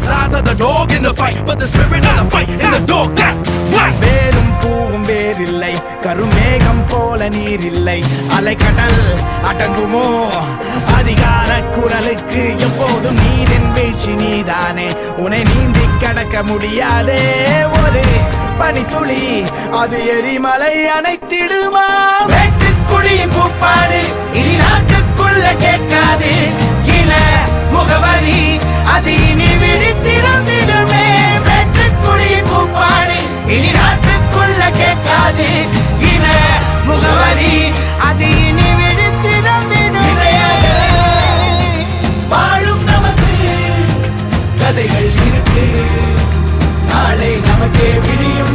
size of the dog in the fight, but the spirit of the fight in the dog, that's right. வேரும் பூவும் வேறில்லை, கருமேகம் போல நீரில்லை, அலைக்கடல் அடங்குமோ அதிகார குரலுக்கு? எப்போதும் நீரின் வீழ்ச்சி நீதானே, உன்னை நீந்தி கடக்க முடியாதே ஒரு பனித்துளி, அது எரிமலை அணைத்திடுமா? வெட்டுக்குடியின் கூப்பாடு இனி நாட்டுக்குள்ள கேட்காது, இன முகவரி அது இனி விழித்திறந்திடுமே. வெட்டுக்குடியின் கூப்பாடு இனி நாட்டுக்குள்ள கேட்காது, இன முகவரி அது இனி விழித்திறந்திடுமே. வாழும் நமக்கு கதைகள் இருக்கு, நாளை நமக்கே விடியும்.